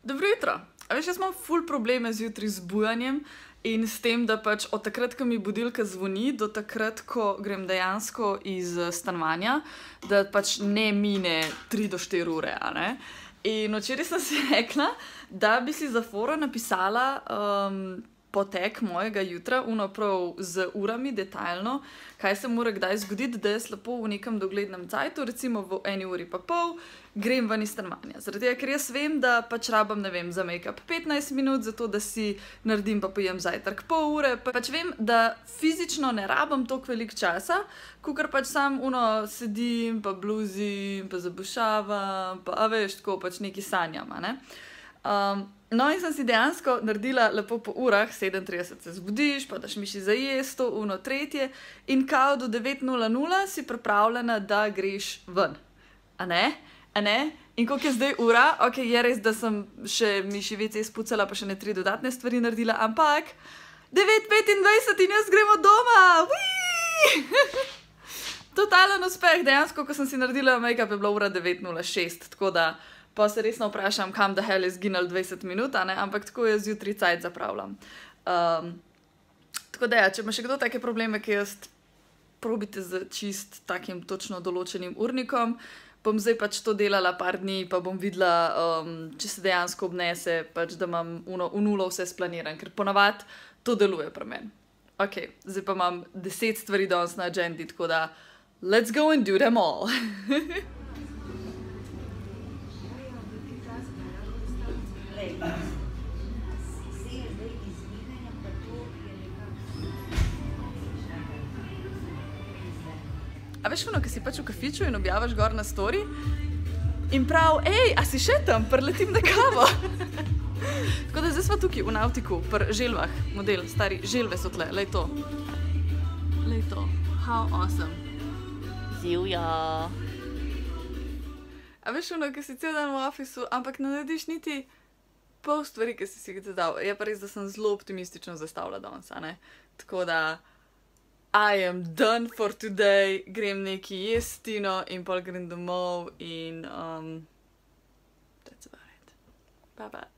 Dobro jutro. A veš, jaz imam ful probleme zjutraj z bujanjem in s tem, da pač od takrat, ko mi budilka zvoni, do takrat, ko grem dejansko iz stanovanja, da pač ne mine 3 do 4 ure, a ne? In včeraj sem si rekla, da bi si za foro napisala potek mojega jutra, prav z urami, detaljno, kaj se mora kdaj zgoditi, da jaz lepo v nekem doglednem cajtu, recimo v 1 uri pa pol, grem ven iz stanovanja. Zaradi tega, ker jaz vem, da pač rabim, ne vem, za make-up 15 minut, zato da si naredim pa pojem zajtrk pol ure. Pač vem, da fizično ne rabim toliko veliko časa, kakor pač sam sedim, pa bluzim, pa zabušavam, pa a veš, tako pač neki sanjam, a ne? No in sem si dejansko naredila lepo po urah, 7:30 se zbudiš, pa daš miši za jesto, tretje in kao do 9:00 si pripravljena, da greš ven. A ne? A ne? In koliko je zdaj ura? Ok, je res, da sem še miši WC spucala, pa še ne 3 dodatne stvari naredila, ampak 9:25 in jaz gremo doma! Totalen uspeh, dejansko, ko sem si naredila make-up, je bila ura 9:06, tako da pa se resno vprašam, kam the hell je zginil 20 minut, a ne? Ampak tako jaz zjutraj cajt zapravljam. Tako da ja, če ima še kdo take probleme, ki jaz probite z čist takim točno določenim urnikom, bom zdaj pač to delala par dni, pa bom videla, če se dejansko obnese, pač da imam v nulo vse splaniran, ker ponavadi to deluje pri meni. Ok, zdaj pa imam 10 stvari danes na agendi, tako da let's go and do them all. A veš ono, ki si pač v kafiču in objaviš gor na story in prav, ej, a si še tam, preletim na kavo. Tako da zdaj smo tukaj v Nautiku, pri želvah, model, stari, želve so tle, lej to. Lej to, how awesome. Zivja. A veš ono, ki si cel dan v ofisu, ampak ne narediš niti pol stvari, ki si jih zadal. Je pa res, da sem zelo optimistično zastavila danes, a ne? Tako da I am done for today, grem neki jestino in pol grem domov in that's about it. Bye bye.